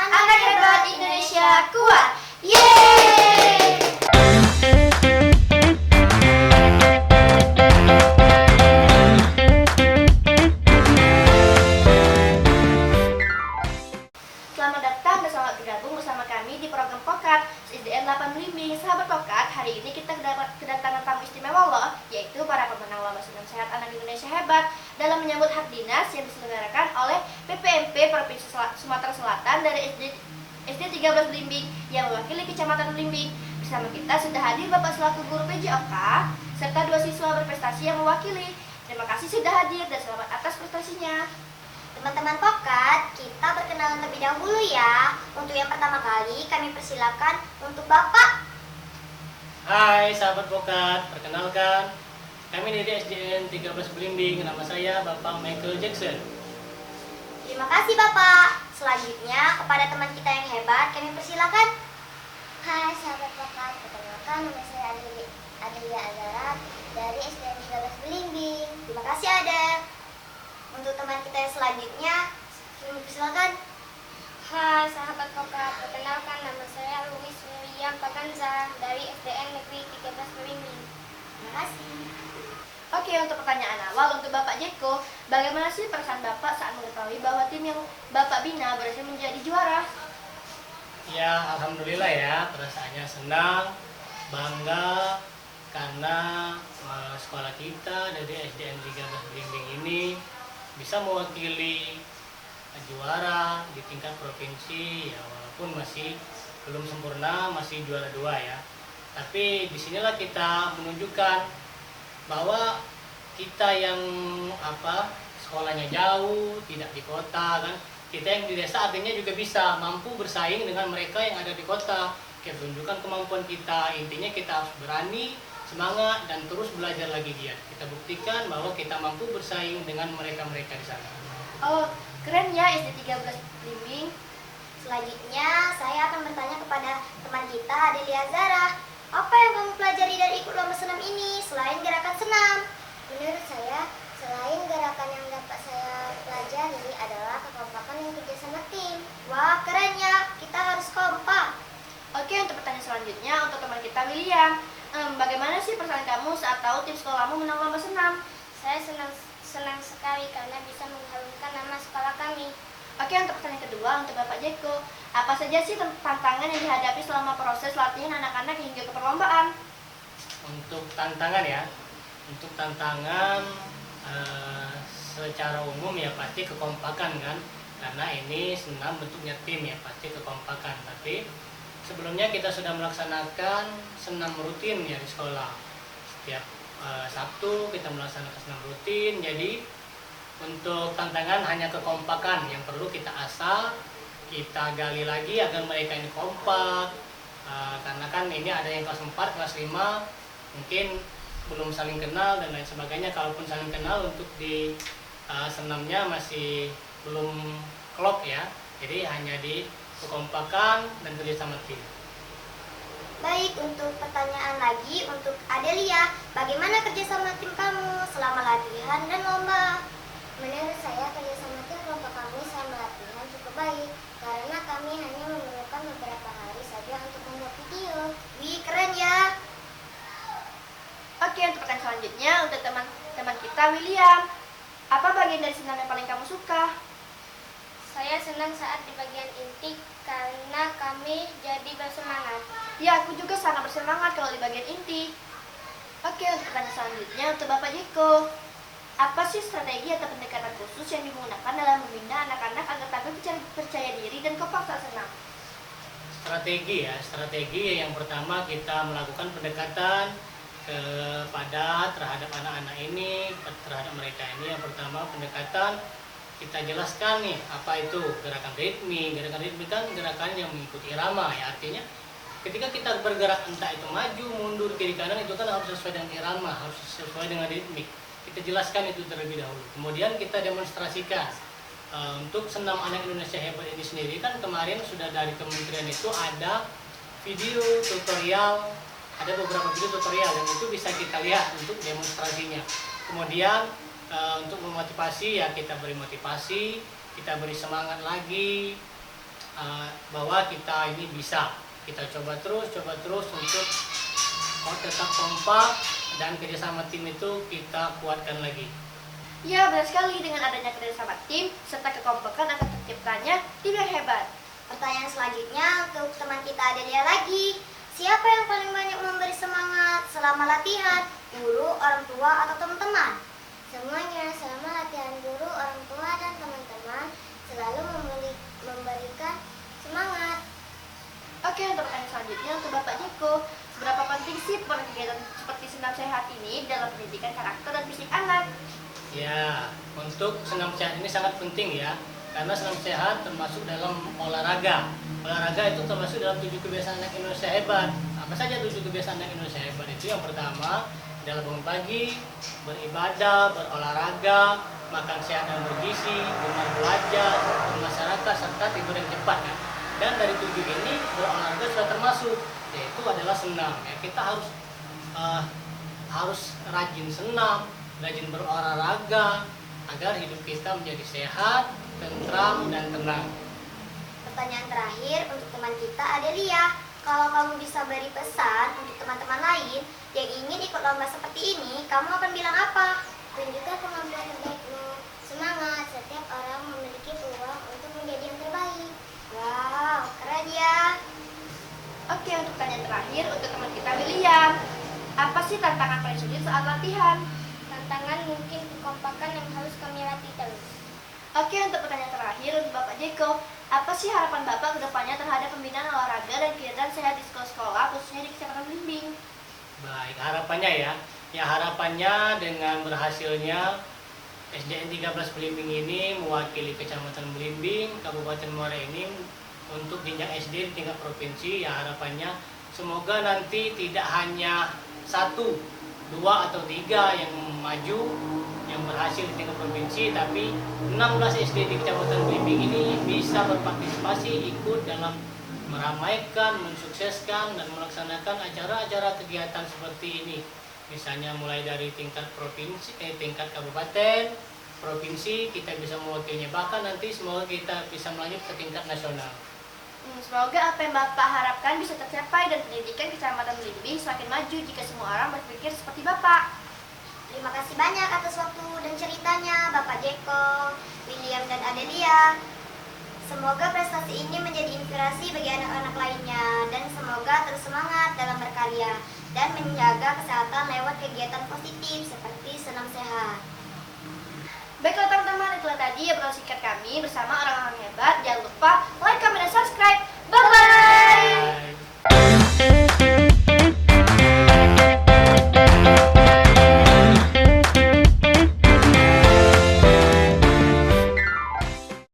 Anak hebat Indonesia kuat. Yeay! Selamat datang dan selamat bergabung bersama kami di program Pokat SDN 8 Belimbing. Sahabat Pokat, hari ini kita kedatangan tamu istimewa loh, yaitu para pemenang lomba senam sehat anak Indonesia hebat dalam menyambut hak dinas yang diselenggarakan oleh PPMP Provinsi Sumatera Selatan dari SD 13 Belimbing yang mewakili Kecamatan Belimbing. Bersama kita sudah hadir Bapak selaku guru PJOK serta 2 siswa berprestasi yang mewakili. Terima kasih sudah hadir dan selamat atas prestasinya. Teman-teman Pokat, kita perkenalan terlebih dahulu ya. Untuk yang pertama kali, kami persilakan untuk Bapak. Hai sahabat Pokat, perkenalkan kami dari SDN 13 Belimbing. Nama saya Bapak Michael Jackson. Terima kasih Bapak. Selanjutnya, kepada teman kita yang hebat, kami persilakan. Hai sahabat Pokat, perkenalkan nama saya Adelia Azara dari SDN 13 Belimbing. Terima kasih Ade. Untuk teman kita yang selanjutnya, kami persilakan. Hai sahabat Pokat, perkenalkan nama saya Luis William Paganza dari SDN Negeri 13 Belimbing. Terima kasih. Oke, untuk pertanyaan awal untuk Bapak Jeko, bagaimana sih perasaan Bapak saat mengetahui bahwa tim yang Bapak bina berhasil menjadi juara? Ya, alhamdulillah ya, perasaannya senang, bangga karena sekolah kita dari SDN 13 Belimbing ini bisa mewakili juara di tingkat provinsi ya, walaupun masih belum sempurna, masih juara 2 ya. Tapi disinilah kita menunjukkan bahwa kita yang sekolahnya jauh, tidak di kota kan, kita yang di desa artinya juga bisa mampu bersaing dengan mereka yang ada di kota. Kita tunjukkan kemampuan kita, intinya kita harus berani, semangat, dan terus belajar lagi giat. Kita buktikan bahwa kita mampu bersaing dengan mereka-mereka di sana. Oh, keren ya SD 13 Belimbing. Selanjutnya, saya akan bertanya kepada teman kita, Adelia Zara. Apa yang kamu pelajari dari ikut lomba senam ini selain gerakan senam? Menurut saya, selain gerakan yang dapat saya pelajari adalah kekompakan yang kerja sama tim. Wah, keren ya, kita harus kompak. Oke, untuk pertanyaan selanjutnya untuk teman kita William. Bagaimana sih perasaan kamu saat tahu tim sekolahmu menang lomba senam? Saya senang sekali karena bisa mengharumkan nama sekolah kami. Oke, untuk pertanyaan kedua untuk Bapak Jeko. Apa saja sih tantangan yang dihadapi selama proses latihan anak-anak hingga ke perlombaan? Untuk tantangan ya, untuk tantangan secara umum ya pasti kekompakan kan, karena ini senam bentuknya tim ya, pasti kekompakan. Tapi sebelumnya kita sudah melaksanakan senam rutin ya di sekolah. Setiap Sabtu kita melaksanakan senam rutin. Jadi untuk tantangan hanya kekompakan yang perlu kita asah, kita gali lagi agar mereka ini kompak. Karena kan ini ada yang kelas 4, kelas 5 mungkin belum saling kenal dan lain sebagainya. Kalaupun saling kenal, untuk di senamnya masih belum klop ya. Jadi hanya di kekompakan dan kerjasama tim. Baik, untuk pertanyaan lagi untuk Adelia, bagaimana kerjasama tim kamu selama latihan dan lomba? Menurut saya, kerjasama tim kelompok kami selama latihan cukup baik karena kami hanya memerlukan beberapa hari saja untuk membuat video. Wih, keren ya! Oke, untuk pertanyaan selanjutnya untuk teman kita William. Apa bagian dari senam yang paling kamu suka? Saya senang saat di bagian inti karena kami jadi bersemangat. Ya, aku juga sangat bersemangat kalau di bagian inti. Oke, untuk pertanyaan selanjutnya untuk Bapak Jeko. Apa sih strategi atau pendekatan khusus yang digunakan dalam membina anak-anak agar tampil percaya diri dan kompak saat senam? Strategi yang pertama kita melakukan pendekatan terhadap anak-anak ini, terhadap mereka ini. Yang pertama pendekatan kita jelaskan nih apa itu gerakan ritmik. Gerakan ritmik kan gerakan yang mengikuti irama ya, artinya ketika kita bergerak entah itu maju, mundur, kiri kanan itu kan harus sesuai dengan irama, harus sesuai dengan ritmik. Kita jelaskan itu terlebih dahulu. Kemudian kita demonstrasikan. Untuk senam anak Indonesia hebat ini sendiri kan kemarin sudah dari kementerian itu ada video tutorial, ada beberapa video tutorial yang itu bisa kita lihat untuk demonstrasinya. Kemudian untuk memotivasi ya kita beri motivasi, kita beri semangat lagi. bahwa kita ini bisa. Kita coba terus untuk tetap kompak dan kerjasama tim itu kita kuatkan lagi. Ya, benar sekali, dengan adanya kerjasama tim serta kekompakan akan terciptanya tim yang hebat. Pertanyaan selanjutnya untuk teman kita Adelia lagi. Siapa yang paling banyak memberi semangat selama latihan? Guru, orang tua, atau teman-teman? Semuanya. Selama latihan, guru, orang tua, dan teman-teman selalu memberikan semangat. Oke, untuk pertanyaan selanjutnya untuk Bapak Jeko. Seberapa penting sih kegiatan seperti senam sehat ini dalam pendidikan karakter dan fisik anak? Ya, untuk senam sehat ini sangat penting ya, karena senam sehat termasuk dalam olahraga. Olahraga itu termasuk dalam 7 kebiasaan anak Indonesia hebat. Apa saja 7 kebiasaan anak Indonesia hebat itu? Yang pertama, adalah bangun pagi, beribadah, berolahraga, makan sehat dan bergizi, gemar belajar, bermasyarakat, serta tidur yang cepat kan. Dan dari 7 ini berolahraga sudah termasuk, yaitu adalah senam. Ya, kita harus rajin senam, rajin berolahraga agar hidup kita menjadi sehat, tentram, dan tenang. Pertanyaan terakhir untuk teman kita Adelia. Kalau kamu bisa beri pesan untuk teman-teman lain yang ingin ikut lomba seperti ini, kamu akan bilang apa? Tunjukkan kemampuan terbaikmu. Semangat, setiap orang memiliki peluang untuk menjadi yang terbaik. Wow, keren ya. Oke, untuk pertanyaan terakhir untuk teman kita William. Apa sih tantangan paling sulit saat latihan? Tantangan mungkin kekompakan yang harus kami latih terus. Oke, untuk pertanyaan terakhir untuk Bapak Jeko. Apa sih harapan Bapak ke depannya terhadap pembinaan olahraga dan kegiatan sehat di sekolah-sekolah, khususnya di Kecamatan Belimbing? Baik, harapannya ya. Ya, harapannya dengan berhasilnya SDN 13 Belimbing ini mewakili Kecamatan Belimbing, Kabupaten Muara Enim untuk jenjang SD di tingkat provinsi. Ya, harapannya semoga nanti tidak hanya 1, 2, atau 3 yang maju, yang berhasil di tingkat provinsi, tapi 16 SD di Kecamatan Belimbing ini bisa berpartisipasi ikut dalam meramaikan, mensukseskan, dan melaksanakan acara-acara kegiatan seperti ini. Misalnya mulai dari tingkat provinsi, tingkat kabupaten, provinsi, kita bisa mewakilinya, bahkan nanti semoga kita bisa melanjut ke tingkat nasional. Semoga apa yang Bapak harapkan bisa tercapai dan pendidikan Kecamatan Belimbing semakin maju jika semua orang berpikir seperti Bapak. Terima kasih banyak atas waktu dan ceritanya Bapak Jeko, William, dan Adelia. Semoga prestasi ini menjadi inspirasi bagi anak-anak lainnya dan semoga terus semangat dalam berkarya dan menjaga kesehatan lewat kegiatan positif seperti senam sehat. Baiklah teman-teman, itulah tadi obrolan singkat kami bersama orang-orang hebat. Jangan lupa